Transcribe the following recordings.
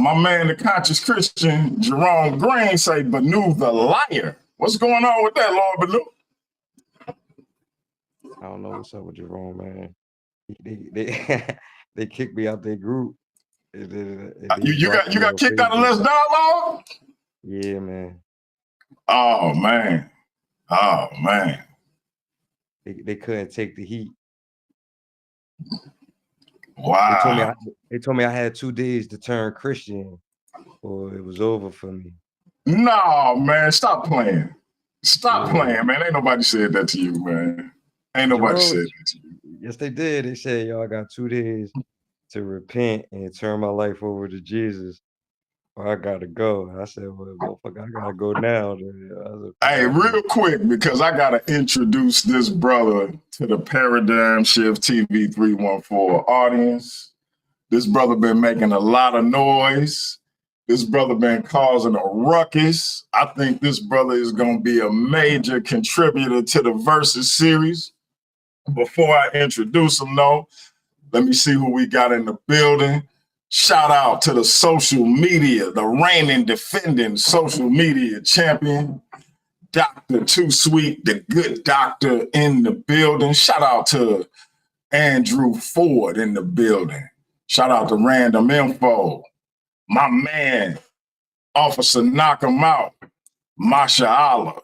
My man, the conscious Christian, Jerome Green, say Banu the liar. What's going on with that, Lord Banu? I don't know what's up with Jerome, man. They they kicked me out their group. You got kicked out of Let's Dialogue? Yeah, man. Oh man. They couldn't take the heat. Wow. They told me I had 2 days to turn Christian, or it was over for me. No, man, stop playing. Stop playing, man. Ain't nobody said that to you, man. Ain't nobody said that to you. Yes, they did. They said, "Yo, I got 2 days to repent and turn my life over to Jesus, or I gotta go." And I said, "Well, motherfucker, I gotta go now." Hey, real quick, because I gotta introduce this brother to the Paradigm Shift TV 314 audience. This brother been making a lot of noise. This brother been causing a ruckus. I think this brother is gonna be a major contributor to the Versus series. Before I introduce him, though, let me see who we got in the building. Shout out to the social media, the reigning, defending social media champion, Dr. Too Sweet, the good doctor in the building. Shout out to Andrew Ford in the building. Shout out to Random Info. My man, Officer Knock 'em Out, Masha Allah.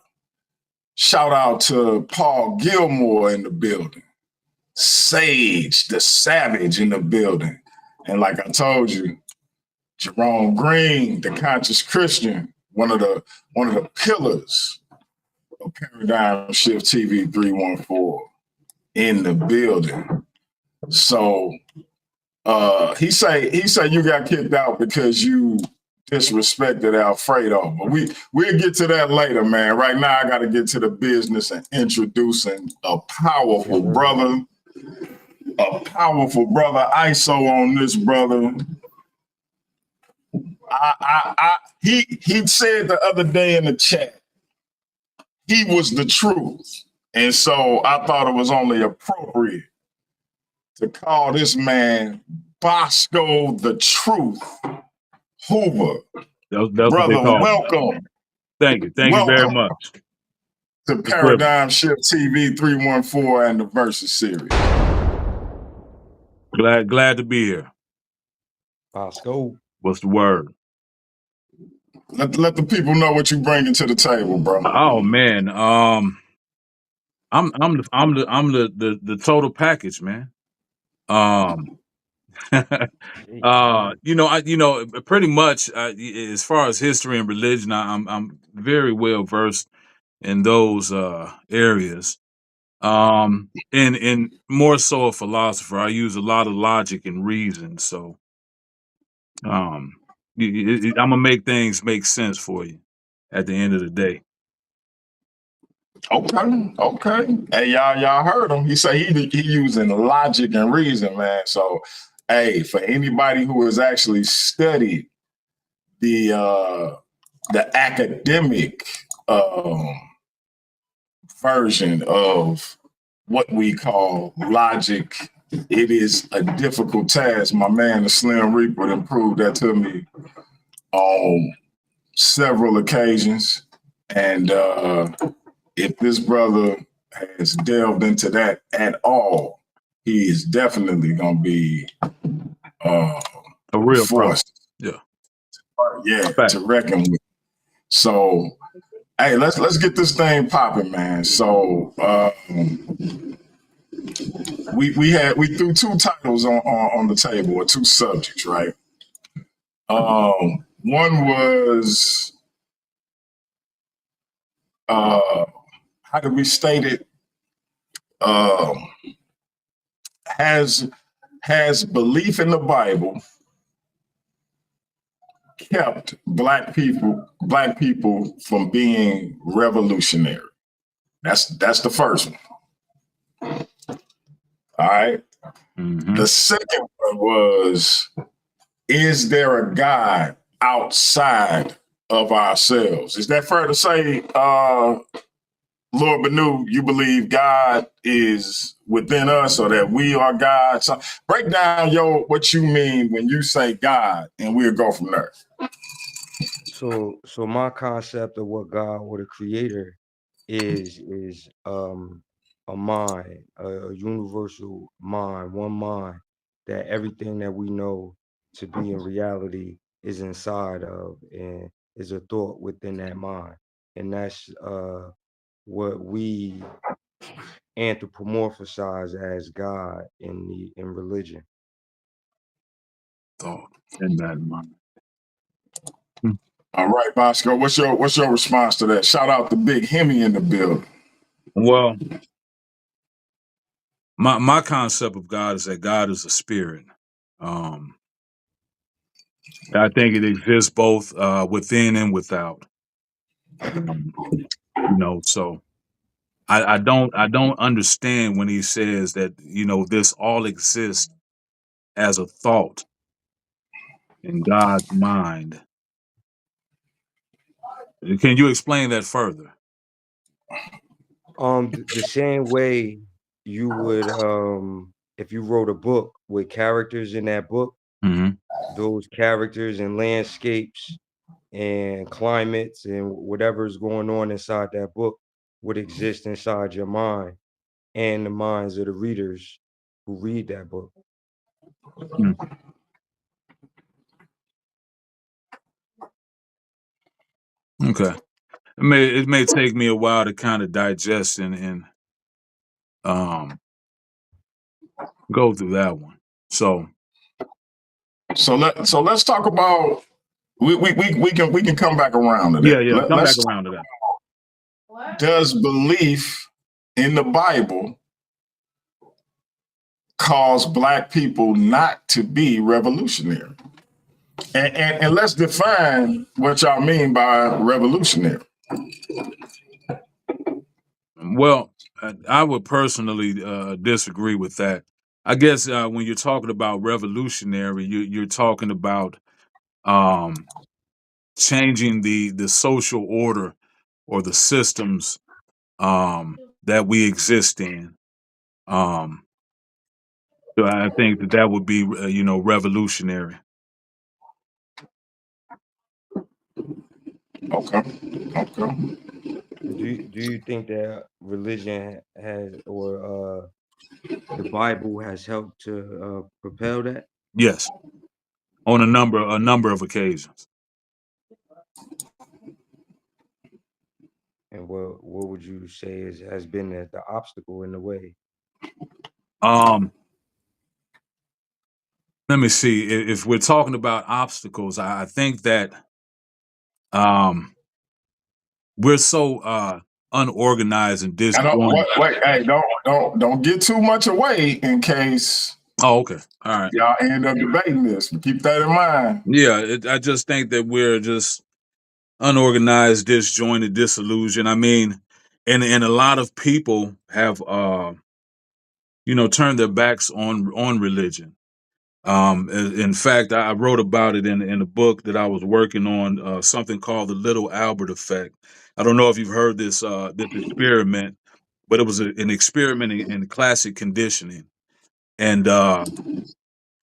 Shout out to Paul Gilmore in the building. Sage, the Savage in the building. And like I told you, Jerome Green, the conscious Christian, one of the pillars of Paradigm Shift TV 314 in the building. So he say you got kicked out because you disrespected Alfredo. But we'll get to that later, man. Right now, I got to get to the business and introducing a powerful brother. ISO on this brother. He said the other day in the chat, he was the truth. And so I thought it was only appropriate to call this man Bosco the Truth Hoover. Brother, welcome. Thank you very much. To Paradigm Shift TV 314 and the Versus series. Glad to be here. Bosco. What's the word? Let the people know what you bringing to the table, bro. Oh man, I'm the total package, man. Pretty much as far as history and religion, I'm very well versed in those areas. And more so a philosopher. I use a lot of logic and reason. So I'm gonna make things make sense for you at the end of the day. Okay. Hey, y'all heard him. He say he using logic and reason, man. So, hey, for anybody who has actually studied the academic version of what we call logic, it is a difficult task. My man, the Slim Reaper, proved that to me on several occasions. And if this brother has delved into that at all, he is definitely going to be a real force. To reckon with. So, hey, let's get this thing popping, man. So, we threw 2 titles on the table, or 2 subjects, right? One was how did we state it? Has belief in the Bible kept black people from being revolutionary? That's the first one. All right. Mm-hmm. The second one was, is there a God outside of ourselves? Is that fair to say, Lord Benu, you believe God is within us or that we are God. So break down what you mean when you say God, and we'll go from there. So my concept of what God or the creator is a mind, a universal mind, one mind that everything that we know to be in reality is inside of and is a thought within that mind. And that's what we anthropomorphize as God in religion. Thought in that mind. All right, Bosco, what's your response to that? Shout out to Big Hemi in the building. Well, my concept of God is that God is a spirit. Um, I think it exists both within and without. So I don't understand when he says that this all exists as a thought in God's mind. Can you explain that further? The same way you would if you wrote a book with characters in that book, Hmm. those characters and landscapes and climates and whatever's going on inside that book would exist inside your mind and the minds of the readers who read that book. Okay. It may take me a while to kind of digest and go through that one. So Let's talk about we can come back around to yeah, that. come back Let's around to that. does belief in the Bible cause Black people not to be revolutionary? And let's define what y'all mean by revolutionary. Well, I would personally disagree with that. I guess when you're talking about revolutionary, you're talking about um, changing the social order or the systems that we exist in. Um, so I think that would be revolutionary. Okay. Okay. Do you think that religion has or the Bible has helped to propel that? Yes, on a number of occasions. And what would you say has been the obstacle in the way? Um, Let me see. If we're talking about obstacles, I think that um, we're so unorganized and I don't disjointed. wait. Hey, don't get too much away in case Oh, okay. All right. y'all end up debating this. Keep that in mind. Yeah, I just think that we're just unorganized, disjointed, disillusioned. I mean, and a lot of people have turned their backs on religion. In fact, I wrote about it in a book that I was working on, something called the Little Albert Effect. I don't know if you've heard this experiment, but it was an experiment in classic conditioning, and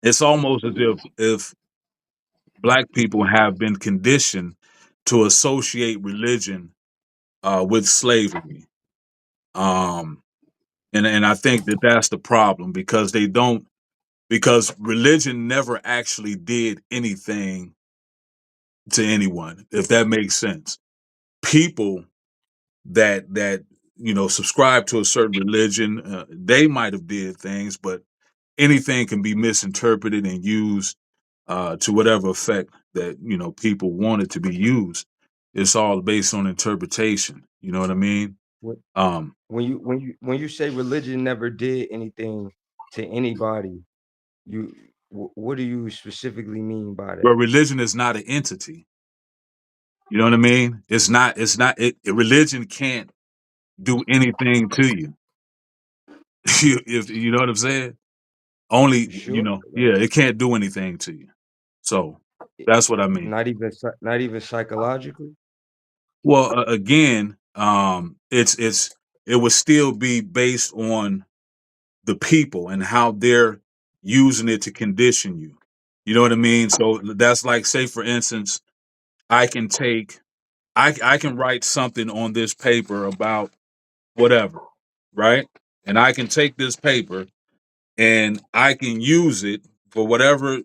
it's almost as if Black people have been conditioned to associate religion with slavery, um, and I think that that's the problem because they don't because religion never actually did anything to anyone, if that makes sense. People that subscribe to a certain religion, they might have did things, but anything can be misinterpreted and used to whatever effect that people want it to be used. It's all based on interpretation. You know what I mean? What Um, when you say religion never did anything to anybody, what do you specifically mean by but that? religion is not an entity. You know what I mean? It's not. It's not. Religion can't do anything to you. If you know what I'm saying. Only, You sure? yeah, it can't do anything to you. So It- that's what I mean. Not even psychologically? Well, again, it would still be based on the people and how they're using it to condition you. You know what I mean? So that's like, say for instance, I can take I can write something on this paper about whatever, right? And I can take this paper and I can use it for whatever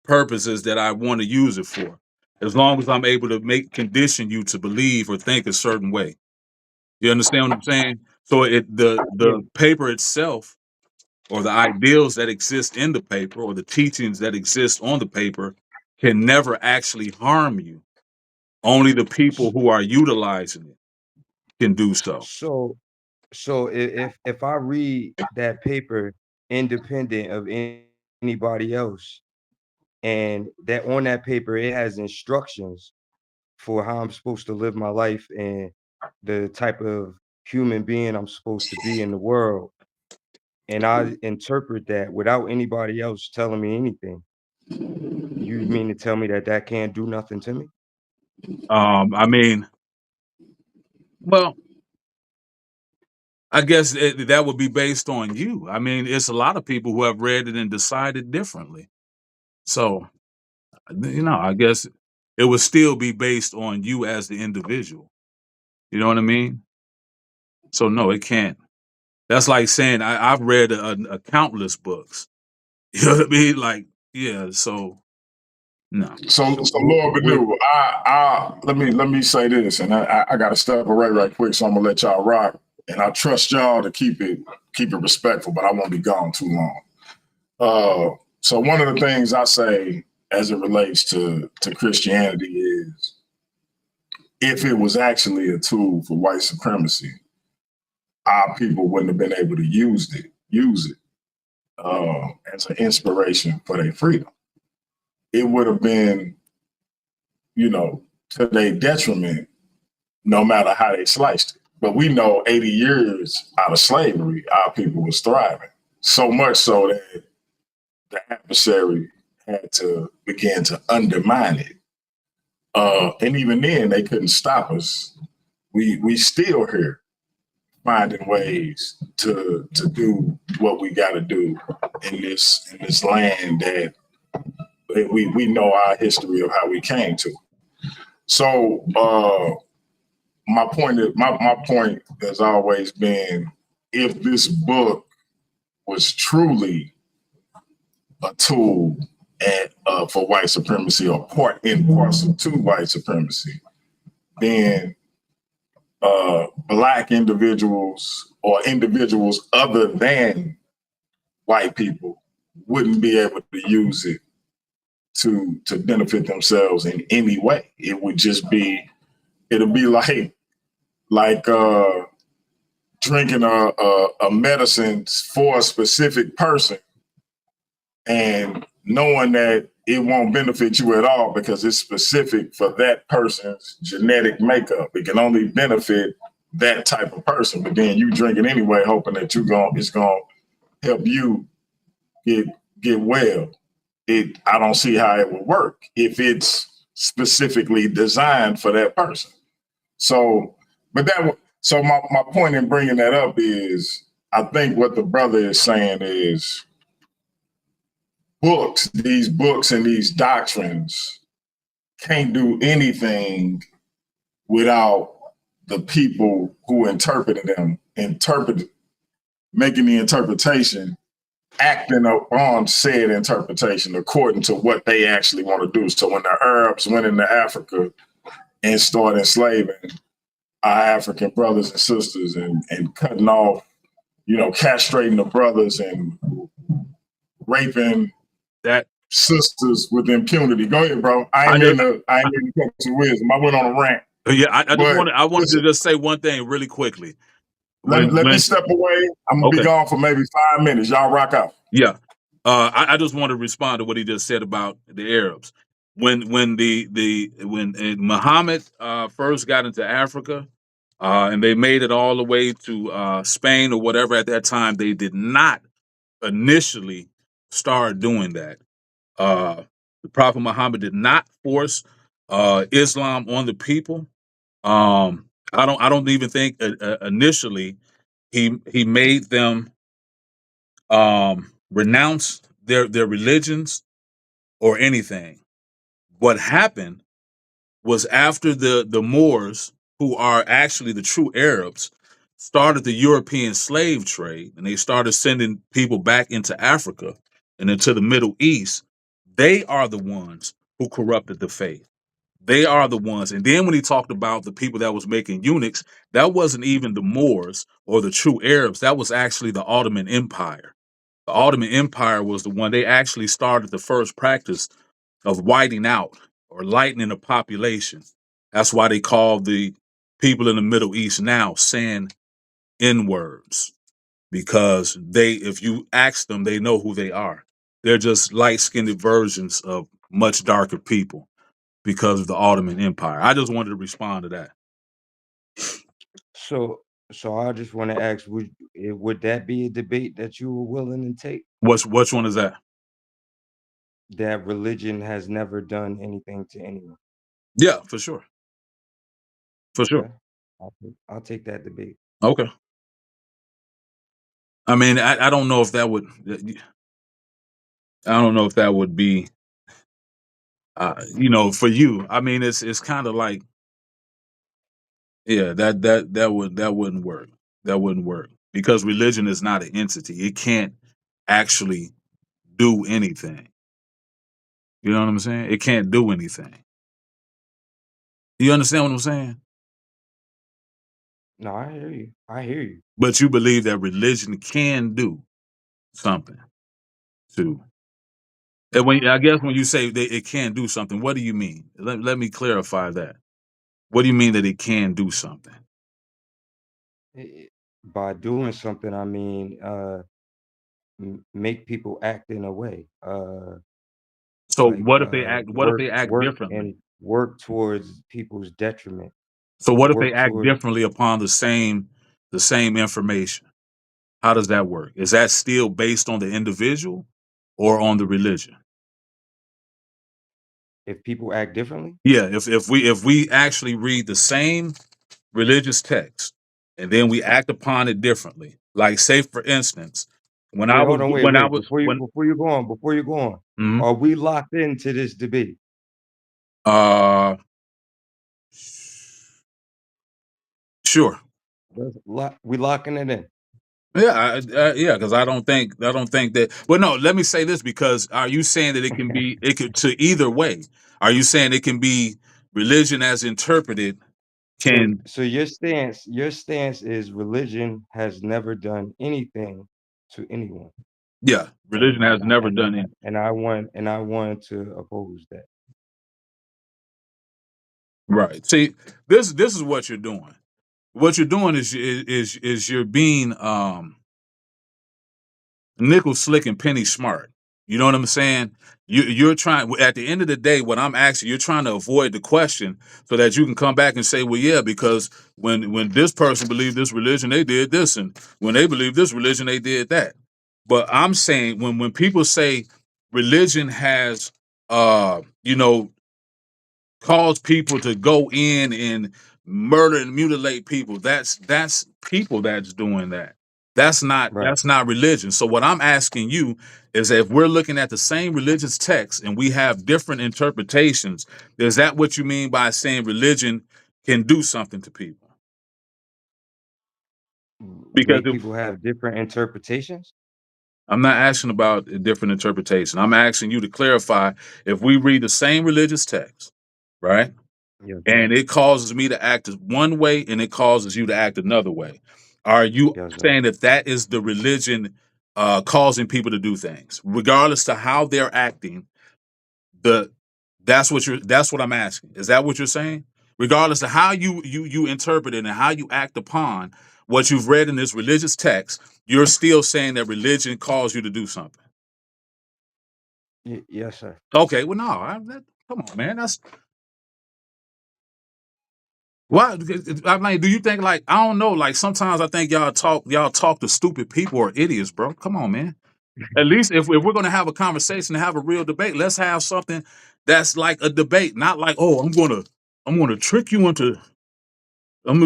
purposes that I want to use it for, as long as I'm able to make condition you to believe or think a certain way. You understand what I'm saying? So Yeah. the paper itself, or the ideals that exist in the paper, or the teachings that exist on the paper, can never actually harm you. Only the people who are utilizing it can do so. So if I read that paper independent of anybody else, and that on that paper it has instructions for how I'm supposed to live my life and the type of human being I'm supposed to be in the world, and I interpret that without anybody else telling me anything, you mean to tell me that that can't do nothing to me? I mean, well, I guess that would be based on you. I mean, it's a lot of people who have read it and decided differently. So, I guess it would still be based on you as the individual. You know what I mean? So, no, it can't. That's like saying I've read a countless books. You know what I mean? Like, yeah. So, no. So, So Lord would Badu, let me say this, and I got to step away right quick, so I'm gonna let y'all rock, and I trust y'all to keep it respectful, but I won't be gone too long. So one of the things I say as it relates to Christianity is, if it was actually a tool for white supremacy, our people wouldn't have been able to use it as an inspiration for their freedom. It would have been, to their detriment, no matter how they sliced it. But we know 80 years out of slavery, our people was thriving. So much so that the adversary had to begin to undermine it. And even then, they couldn't stop us. We still here finding ways to do what we got to do in this land that we know our history of how we came to. So my point has always been, if this book was truly a tool for white supremacy, or part and parcel to white supremacy, then Black individuals or individuals other than white people wouldn't be able to use it to benefit themselves in any way. It would just be, it'll be like drinking a medicine for a specific person and knowing that it won't benefit you at all because it's specific for that person's genetic makeup. It can only benefit that type of person, but then you drink it anyway, hoping that it's gonna help you get well. I don't see how it would work if it's specifically designed for that person. So, my point in bringing that up is, I think what the brother is saying is, these books and these doctrines can't do anything without the people who interpreted them, making the interpretation, acting upon said interpretation according to what they actually want to do. So when the Arabs went into Africa and started enslaving our African brothers and sisters and cutting off, castrating the brothers and raping That sisters with impunity. Go ahead, bro. I ain't mean to cut your wisdom. I went on a rant. Yeah, I wanted listen, to just say one thing really quickly. let me step away. I'm gonna be gone for maybe 5 minutes. Y'all rock out. Yeah. I just want to respond to what he just said about the Arabs. When Muhammad first got into Africa, and they made it all the way to Spain or whatever at that time, they did not initially start doing that. The Prophet Muhammad did not force Islam on the people. I don't even think initially he made them renounce their religions or anything. What happened was after the Moors, who are actually the true Arabs, started the European slave trade and they started sending people back into Africa and into the Middle East, they are the ones who corrupted the faith. They are the ones. And then when he talked about the people that was making eunuchs, that wasn't even the Moors or the true Arabs. That was actually the Ottoman Empire. The Ottoman Empire was the one, they actually started the first practice of whiting out or lightening the population. That's why they call the people in the Middle East now saying N words, because if you ask them, they know who they are. They're just light skinned versions of much darker people because of the Ottoman Empire. I just wanted to respond to that. So I just want to ask, would that be a debate that you were willing to take? Which one is that? That religion has never done anything to anyone. Yeah, for sure. For sure. Okay. I'll take that debate. Okay. I mean, I don't know if that would. I don't know if that would be, for you. I mean, it's kind of like, yeah, that wouldn't work. That wouldn't work because religion is not an entity. It can't actually do anything. You know what I'm saying? It can't do anything. You understand what I'm saying? No, I hear you. I hear you. But you believe that religion can do something to. And I guess when you say that it can do something, what do you mean? Let me clarify that. What do you mean that it can do something? By doing something, I mean make people act in a way. So Like what if they act? What if they act work differently? and work towards people's detriment. So what if they Work act towards differently upon the same information? How does that work? Is that still based on the individual or on the religion? if people act differently. Yeah, if we actually read the same religious text and then we act upon it differently, like say for instance, when I Wait, was hold on, when I wait. was Before when you go on, Mhm. are we locked into this debate? uh sure. We locking it in. Yeah, yeah, because I don't think that. Well, no, let me say this because are you saying that it could to either way? Are you saying it can be religion as interpreted? Can So your stance is religion has never done anything to anyone. Yeah, religion has never done it. And I want to oppose that. Right. See, this is what you're doing. What you're doing is you're being nickel slick and penny smart. You know what I'm saying? You're trying at the end of the day, what I'm asking, you're trying to avoid the question so that you can come back and say, well, yeah, because when this person believed this religion, they did this, and when they believed this religion, they did that. But I'm saying when people say religion has cause people to go in and murder and mutilate people, that's people that's doing that. That's not Right. that's not religion. So what I'm asking you is if we're looking at the same religious text and we have different interpretations, is that what you mean by saying religion can do something to people? Because Make people have different interpretations. I'm not asking about a different interpretation. I'm asking you to clarify if we read the same religious text, right? Yes. And it causes me to act one way and it causes you to act another way. Are you Yes, saying that is the religion causing people to do things, regardless to how they're acting? That's what I'm asking. Is that what you're saying? Regardless of how you interpret it and how you act upon what you've read in this religious text, you're still saying that religion calls you to do something. Yes, sir. Okay, well, no, come on, man. That's why. I mean, do you think like I don't know? Like sometimes I think y'all talk to stupid people or idiots, bro. Come on, man. At least if we're gonna have a conversation and have a real debate, let's have something that's like a debate, not like I'm gonna trick you into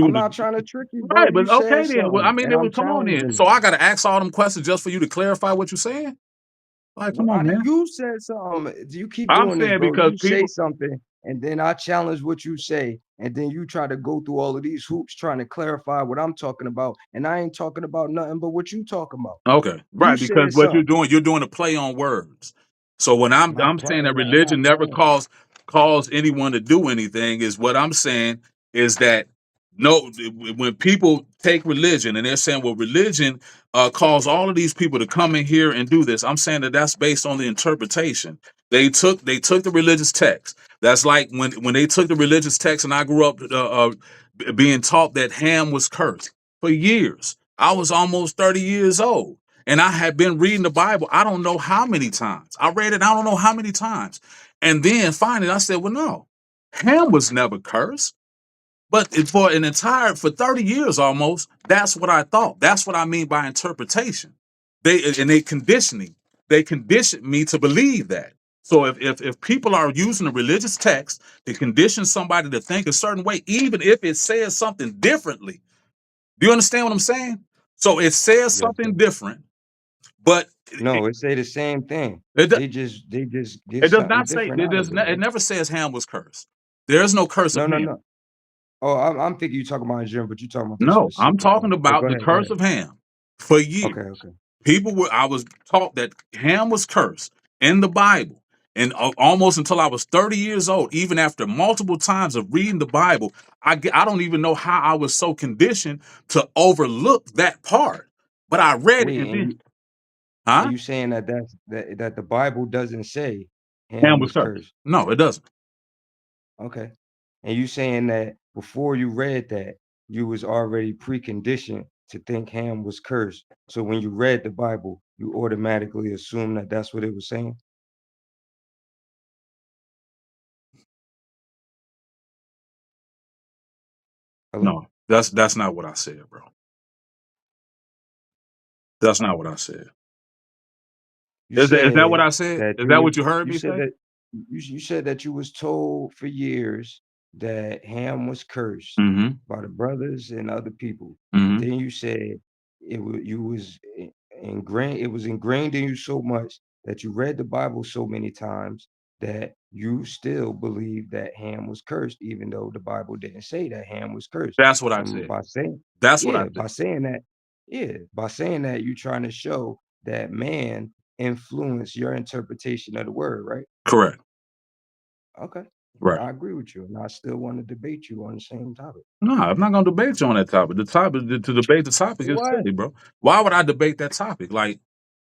I'm not trying to trick you, bro. Right, You but said okay then. Well, I something, mean, and then I'm come on then. challenging So it. I got to ask all them questions just for you to clarify what you're saying? Like, come Well, on, man. you said something. You keep I'm doing this, saying bro. because You say people. something, and then I challenge what you say, and then you try to go through all of these hoops trying to clarify what I'm talking about, and I ain't talking about nothing but what you talking about. Okay, You right, because said what something. you're doing a play on words. So when I'm not I'm saying that playing. I'm not religion never playing. calls anyone to do anything, is what I'm saying is that no, when people take religion and they're saying, well, religion calls all of these people to come in here and do this. I'm saying that that's based on the interpretation. They took the religious text. That's like when they took the religious text, and I grew up being taught that Ham was cursed for years. I was almost 30 years old. And I had been reading the Bible, I don't know how many times. I read it, I don't know how many times. And then finally I said, well, no, Ham was never cursed. But for 30 years almost, that's what I thought. That's what I mean by interpretation. They conditioning. They conditioned me to believe that. So if people are using a religious text to condition somebody to think a certain way, even if it says something differently, do you understand what I'm saying? So it says Yes, sir. something different, but No, it say the same thing. it, do- They just get it does something not say different out of it, it bro. never says Ham was cursed. There is no curse of No, no, Ham. no. Oh, I'm thinking you talking about in general, but you talking about the No, I'm specific talking one. But about go the ahead, go curse ahead. of Ham. For years, Okay, okay. I was taught that Ham was cursed in the Bible. And almost until I was 30 years old, even after multiple times of reading the Bible, I don't even know how I was so conditioned to overlook that part. But I read it, Wait, and and then, you huh? and you saying that the Bible doesn't say Ham Ham was was cursed. cursed. No, it doesn't. Okay. And you saying that before you read that, you was already preconditioned to think Ham was cursed. So when you read the Bible, you automatically assume that that's what it was saying? Hello? No, that's not what I said, bro. That's not what I said. You Is that what said I said? that Is you that was what you heard you me said say? that you said that you was told for years that Ham was cursed Mm-hmm. by the brothers and other people, and Mm-hmm. then you said you was ingrained. It was ingrained in you so much that you read the Bible so many times that you still believe that Ham was cursed, even though the Bible didn't say that Ham was cursed. That's what I And said. by saying, That's what I yeah, said. by saying that, you're trying to show that man influence your interpretation of the word, right? Correct. Okay. Right. I agree with you, and I still want to debate you on the same topic. No, I'm not gonna debate you on that topic. The topic to debate the topic is What? silly, bro. Why would I debate that topic? Like,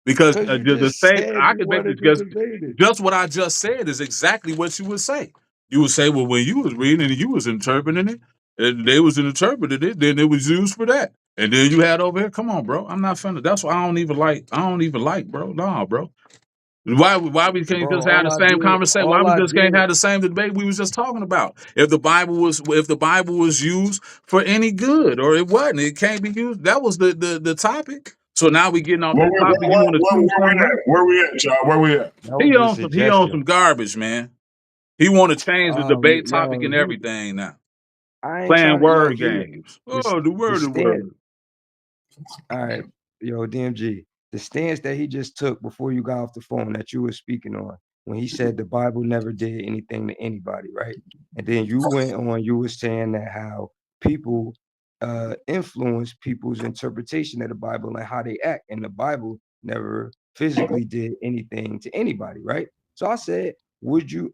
because Because you the just same, said I you could make wanted it to debate it. just what I just said is exactly what you would say. You would say, well, when you was reading and you was interpreting it, and they was interpreting it, then it was used for that. And then you had over here, come on, bro. I'm not finna. That's why I don't even like, bro. Nah, bro. Why we can't Bro, just have the same conversation? Why all we I just can't did, have the same debate we was just talking about? If the Bible was used for any good or it wasn't, it can't be used. That was the topic. So now we getting off Where that we, topic. You want to choose where we something else? at? Where we at, y'all? Where we at? that was a He on suggestion. some garbage, man. He want to change the debate topic Yo, and everything now. I ain't Playing trying to, word games. Oh, the the word, the stand, word. all right, yo, DMG, the stance that he just took before you got off the phone that you were speaking on, when he said the Bible never did anything to anybody, right? And then you went on, you were saying that how people influence people's interpretation of the Bible and how they act, and the Bible never physically did anything to anybody, right? So I said,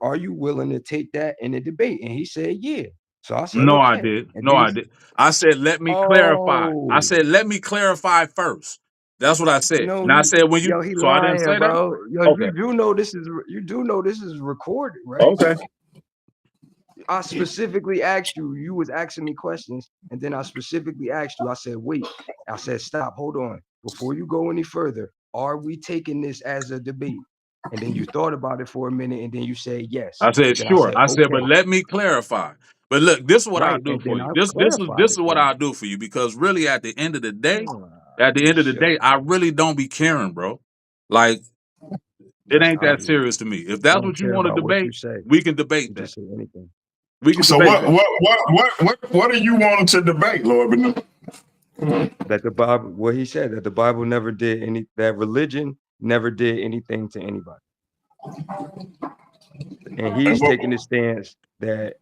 are you willing to take that in a debate? And he said, yeah. So I said, No, I okay. did. And No, then I did. I said, let me clarify. I oh, said, let me clarify first. That's what I said. no, And I said, he so I didn't lying, say that? bro. Yo, Okay. you do know this is recorded, right? Okay. I specifically asked you, you was asking me questions, and then I specifically asked you, I said, wait, I said, stop, hold on. Before you go any further, are we taking this as a debate? And then you thought about it for a minute, and then you said yes. I said, And then I sure. said, I said, but okay, let me clarify. But look, this is what I'll right. do And for then you. I This clarified is it what for you. I'll do for you because really Ah, at the end of the shut day, I up. really don't be caring, bro. Like, it That's ain't that obvious. serious to me. If You that's don't what you care want to about what you debate, say. we can You debate that. just say anything. We can So debate what are you wanting to debate, Lord? That the Bible, what he said, that the Bible never did any, that religion never did anything to anybody. And he's taking the stance that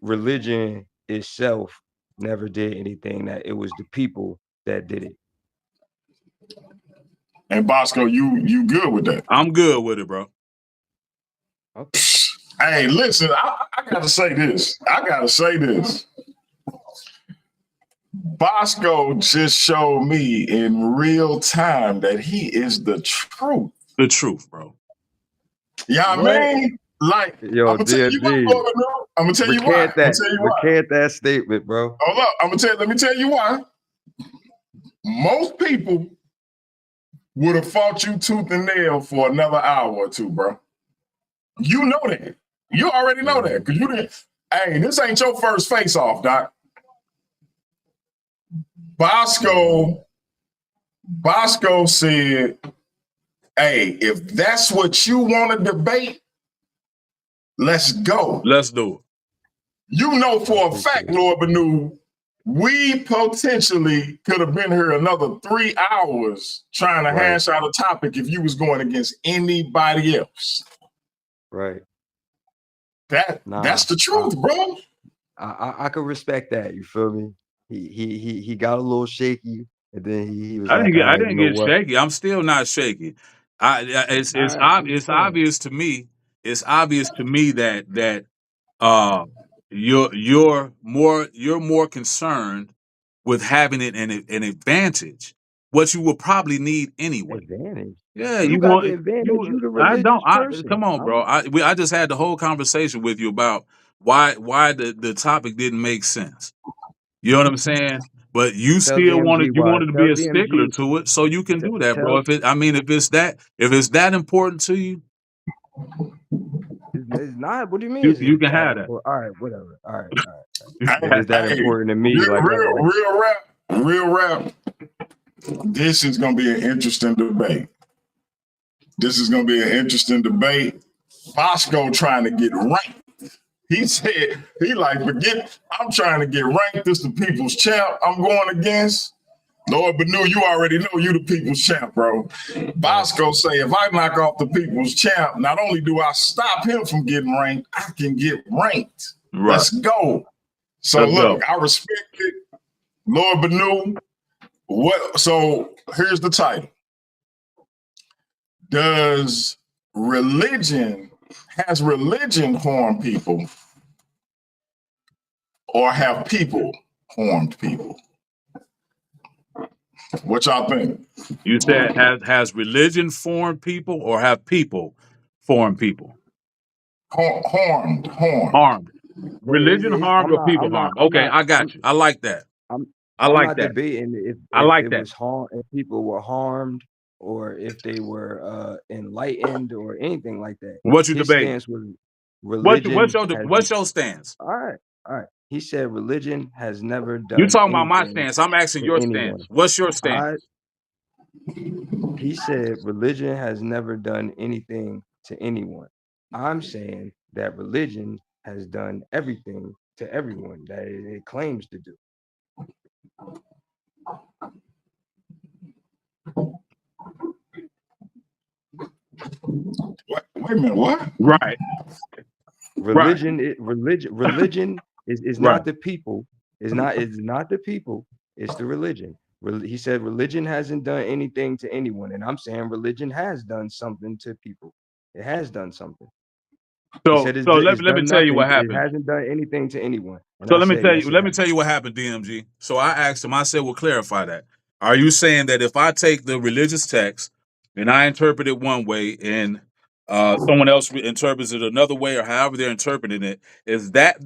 religion itself never did anything, that it was the people that did it. And Bosco, you good with that? I'm good with it, bro. Okay. Hey, listen, I gotta say this. Bosco just showed me in real time that he is the truth. The truth, bro. Yeah, I mean, like, Yo, I'm gonna tell you what, DMG, Lord, I'm gonna tell you why. recant that statement, bro. Hold up, let me tell you why. Most people would have fought you tooth and nail for another hour or two, bro. You know that. You already know that because you didn't. Hey, this ain't your first face off, Doc. Bosco said, hey, if that's what you want to debate, let's go. Let's do it. You know for a fact, Lord Benu, we potentially could have been here another 3 hours trying to hash out a topic if you was going against anybody else. Right. That's the truth, bro. I could respect that. You feel me? He got a little shaky, and then he was. I didn't get shaky. I'm still not shaky. It's obvious to me. It's obvious to me that you're more concerned with having it an advantage, what you will probably need anyway. Advantage. Yeah, you got the advantage. You the religious person. Come on, bro. I just had the whole conversation with you about why the topic didn't make sense. You know what I'm saying? But you still wanted to be a stickler to it, so you can do that, bro. If it's that important to you, it's not. What do you mean? You can have that. All right, whatever. All right. If it's that important to me, real rap. This is gonna be an interesting debate. Bosco trying to get ranked. He said, I'm trying to get ranked. This the people's champ I'm going against. Lord Benu, you already know you the people's champ, bro. Bosco say, if I knock off the people's champ, not only do I stop him from getting ranked, I can get ranked. Right. Let's go. So look, I respect it. Lord Benu, so here's the title. Has religion harmed people, or have people harmed people? What y'all think? You said has religion formed people, or have people formed people? Harmed. Religion harmed or people harmed? Okay, I got you. I like that. I'm not debating if people were harmed or if they were enlightened or anything like that. What you debating? What's your stance? All right. He said religion has never done. You talking about my stance? I'm asking your stance. What's your stance? He said religion has never done anything to anyone. I'm saying that religion has done everything to everyone that it claims to do. Wait a minute, what? Right. Religion is not the people. It's not the people. It's the religion. He said religion hasn't done anything to anyone, and I'm saying religion has done something to people. It has done something. So let me tell you what happened. It hasn't done anything to anyone. So let me tell you what happened, DMG. So I asked him. I said, "Well, clarify that. Are you saying that if I take the religious text and I interpret it one way, and someone else interprets it another way, or however they're interpreting it, is that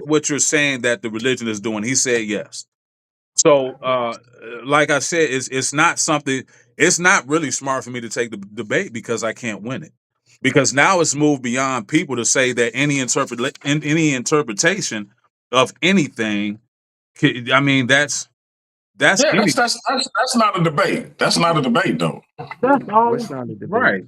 what you're saying that the religion is doing?" He said, "Yes." So, like I said, it's not something. It's not really smart for me to take the debate because I can't win it. Because now it's moved beyond people to say that any interpretation of anything. I mean, that's not a debate. That's not a debate, though. That's all. It's not a debate. Right.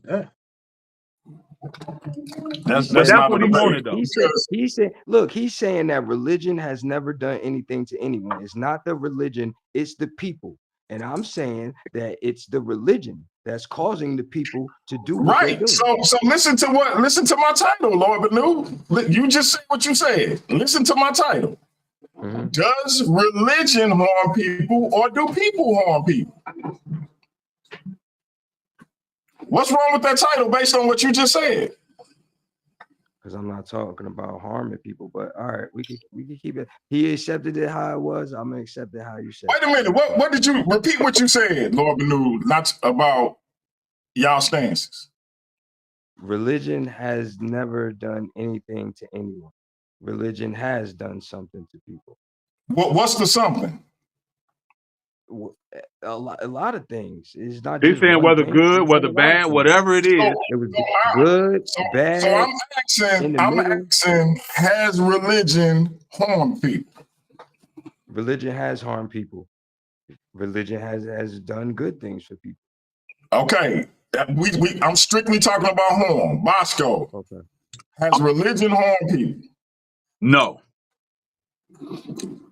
That's But that's not a what he wanted, debate. though. He said, look, he's saying that religion has never done anything to anyone. It's not the religion, it's the people. And I'm saying that it's the religion that's causing the people to do what they're Right. doing. So listen to my title, Lord Benu. You just said what you said. Listen to my title. Mhm. Does religion harm people or do people harm people? What's wrong with that title based on what you just said? Because I'm not talking about harming people, but all right, we can keep it. He accepted it how it was. I'm gonna accept it how you said. Wait a minute. What did you repeat what you said, Lord Benu, not about y'all stances? Religion has never done anything to anyone. Religion has done something to people. What's the something? A lot of things. It's not He's just saying one whether thing. good, It's whether a lot of bad, things. whatever it is. It was good, bad. So I'm asking, has religion harmed people? Religion has harmed people. Religion has done good things for people. Okay. I'm strictly talking about harm. Bosco, Okay. has religion harmed people? No.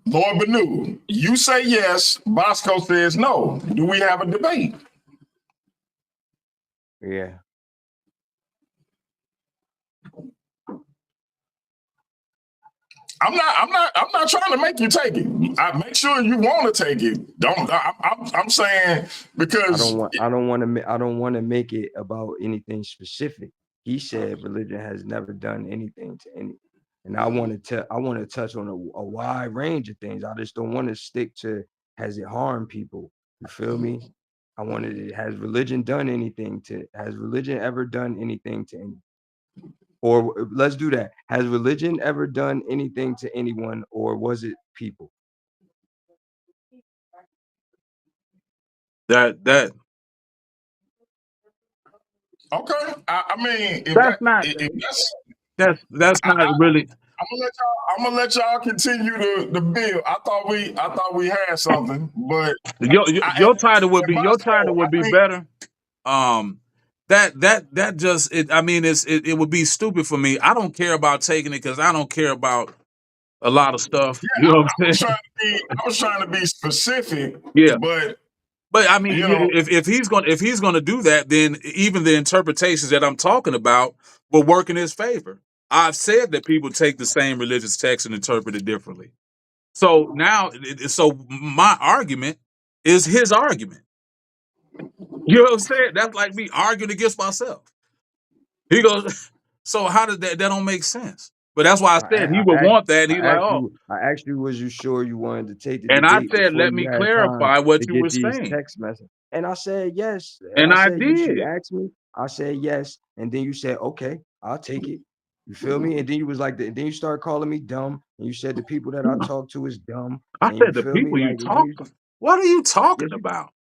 Lord Benu, you say yes. Bosco says no. Do we have a debate? Yeah. I'm not trying to make you take it. I make sure you want to take it. I'm saying because I don't want to make it about anything specific. He said religion has never done anything to anyone. And I want to touch on a wide range of things. I just don't want to stick to has it harmed people. You feel me? Has religion ever done anything to anyone? Or let's do that. Has religion ever done anything to anyone, or was it people? That okay. I mean, that's not that's not really. I'm gonna let y'all continue the bill. I thought we had something, but Your title would be think better. That just it would be stupid for me. I don't care about taking it because I don't care about a lot of stuff. yeah, You know what I'm saying? I was trying to be specific, Yeah. but I mean, you know, if he's gonna do that, then even the interpretations that I'm talking about will work in his favor. I've said that people take the same religious text and interpret it differently. So now, so my argument is his argument. You know what I'm saying? That's like me arguing against myself. He goes, so how did that don't make sense? But that's why I said he would want that. And he's like, oh. I asked you, was you sure you wanted to take the And I debate said, before let you me had time clarify what to you get were these saying. text messages? And I said yes. And I said, did. You asked me. I said yes. And then you said, okay, I'll take it. You feel me? And then you was like, then you started calling me dumb. And you said the people that I talk to is dumb. I And said you the feel people me? you Like, talking. What are you talking about?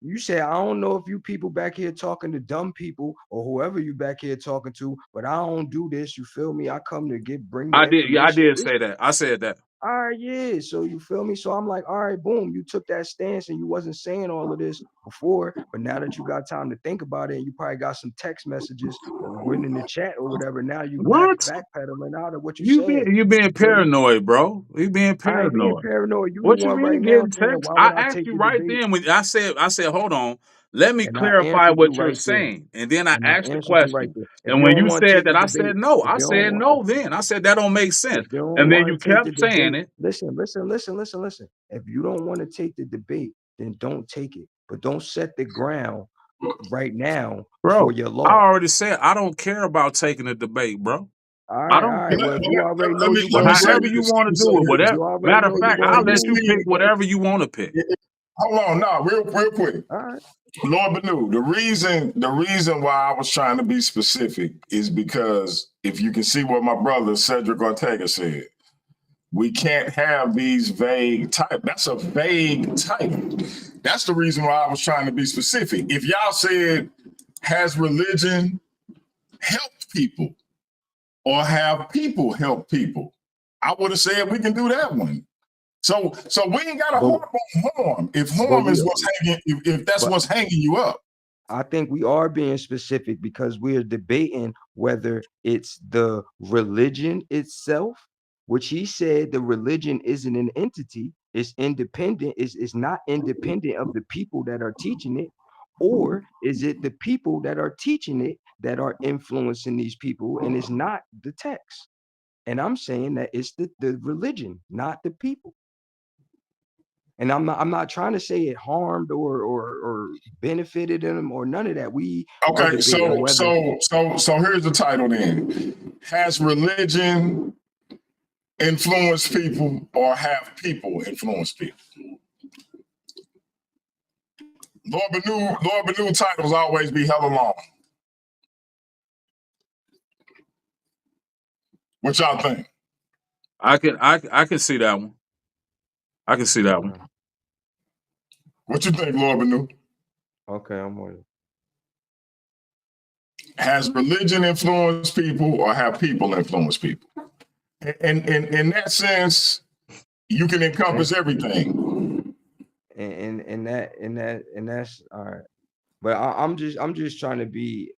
You said, I don't know if you people back here talking to dumb people or whoever you back here talking to, but I don't do this. You feel me? I come to bring the I did. Yeah, I did information. say that. I said that. All right, yeah. So you feel me? So I'm like, all right, boom. You took that stance and you wasn't saying all of this before, but now that you got time to think about it, and you probably got some text messages or written in the chat or whatever. Now you backpedaling out of what you said. You being paranoid, bro. You being I ain't being paranoid. paranoid. You the What you one mean right now getting saying, text? why I would I asked take you the right debate? then when I said, hold on, let me And I clarify answered what you you're right there. saying. And then I And I asked the answered you right question. there. If And you when don't you want to said take that, the I said debate, no. if I you don't said want, no then. I said that don't make sense. if you don't And then want you to take the kept saying debate, it. listen. If you don't want to take the debate, then don't take it. But don't set the ground right now for Bro, your I law. already said I don't care about taking a debate, bro. All I right, don't care. Well, if you already know you let me want say to However move, you this. want to do it, whatever. Matter of fact, I'll let you pick whatever you want to pick. Hold on, no, real quick. All right. Lord Benu, the reason why I was trying to be specific is because if you can see what my brother Cedric Ortega said, we can't have these vague type. That's a vague title. That's the reason why I was trying to be specific. If y'all said, has religion helped people or have people help people, I would have said we can do that one. So we ain't got to harp on harm. If harm is what's hanging, if that's what's hanging you up. I think we are being specific because we are debating whether it's the religion itself, which he said the religion isn't an entity, it's independent, it's not independent of the people that are teaching it, or is it the people that are teaching it that are influencing these people and it's not the text? And I'm saying that it's the religion, not the people. And I'm not trying to say it harmed or benefited them or none of that. We are Okay, debating whether so here's the title then. Has religion influenced people or have people influenced people? Lord Benu titles always be hella long. What y'all think? I can see that one. I can see that one. What you think, Lord Benu? okay, I'm with it. Has religion influenced people or have people influenced people? And in that sense, you can encompass everything. And that's all right. But I'm just trying to be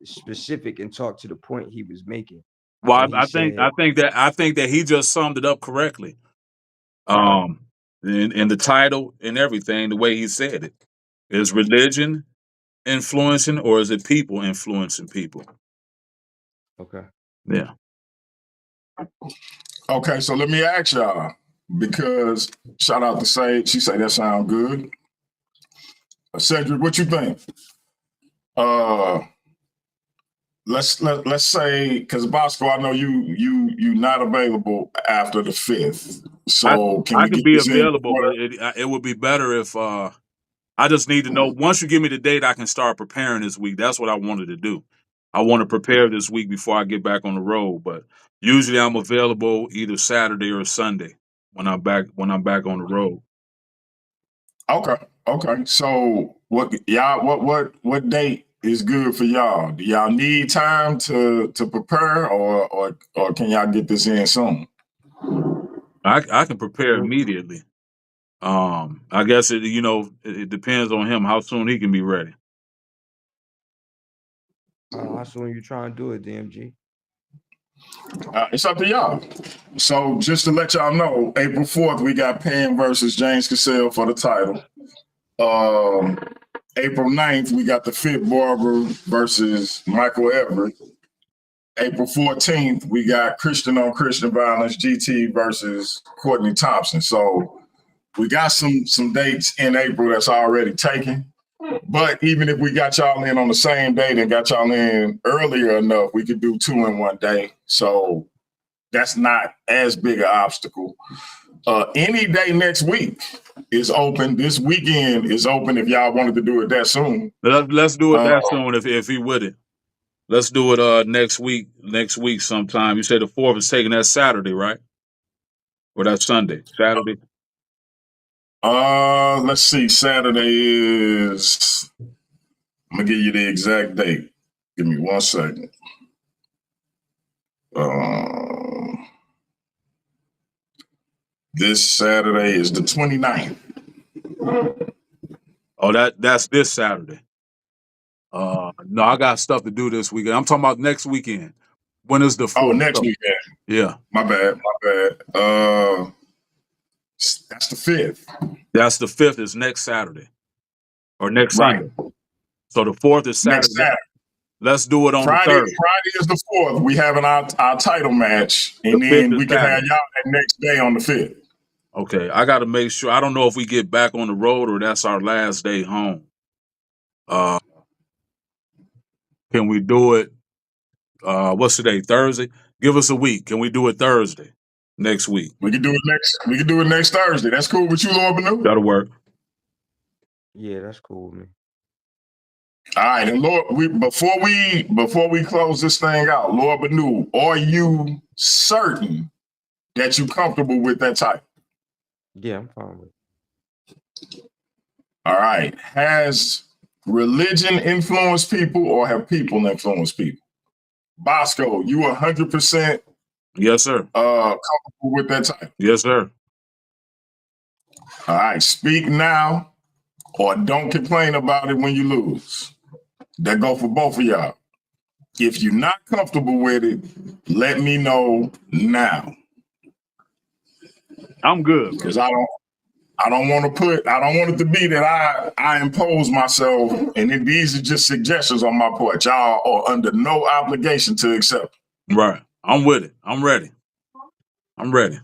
specific and talk to the point he was making Well, when he I said, think that he just summed it up correctly. In the title and everything, the way he said it. Is religion influencing or is it people influencing people? okay, Yeah. Okay, so let me ask y'all, because shout out to Sage, she say that sound good. Cedric, what you think? Let's say, because Bosco, I know you not available after the 5th. So can I we can get be this in? available, but it would be better if I just need to know. Once you give me the date, I can start preparing this week. That's what I wanted to do. I want to prepare this week before I get back on the road. But usually I'm available either Saturday or Sunday when I'm back on the road. Okay. So what date is good for y'all? Do y'all need time to prepare or can y'all get this in soon? I can prepare immediately. I guess it depends on him how soon he can be ready. how soon you trying to do it, DMG? It's up to y'all. So just to let y'all know, April 4th, we got Penn versus James Cassell for the title. April 9th, we got the Fit Barber versus Michael Everett. April 14th, we got Christian on Christian violence, GT versus Courtney Thompson. So we got some dates in April that's already taken. But even if we got y'all in on the same date and got y'all in earlier enough, we could do 2 in one day. So that's not as big an obstacle. Any day next week is open. This weekend is open if y'all wanted to do it that soon. Let's do it that soon if he would it. Let's do it next week. Next week sometime. You say the 4th is taking that Saturday, right? Or that Sunday? Saturday. Let's see. Saturday is. I'm gonna give you the exact date. Give me 1 second. This Saturday is the 29th. Oh, that's this Saturday. No, I got stuff to do this weekend. I'm talking about next weekend. When is the 4th? Oh, next weekend. Yeah. My bad. That's the 5th. That's the 5th is next Saturday. Or next Right. Sunday. So the 4th is Saturday. Next Saturday. Let's do it on Friday. the 3rd. Friday is the 4th. We having our title match, and then we can have y'all that next day on the 5th. Okay, I got to make sure. I don't know if we get back on the road or that's our last day home. Can we do it? What's today? Thursday. Give us a week. Can we do it Thursday next week? We can do it next Thursday. That's cool with you, Lord Benu? That'll work. Yeah, that's cool with me. All right, and Lord, before we close this thing out, Lord Benu, are you certain that you're comfortable with that title? Yeah, I'm fine with it. All right. Has religion influenced people or have people influenced people? Bosco, you 100% Yes, sir. comfortable with that title? Yes, sir. All right. Speak now or don't complain about it when you lose. That go for both of y'all. If you're not comfortable with it, let me know now. I'm good, Because I don't want it to be that I impose myself, and these are just suggestions on my part. Y'all are under no obligation to accept. Right. I'm with it. I'm ready. I'm ready.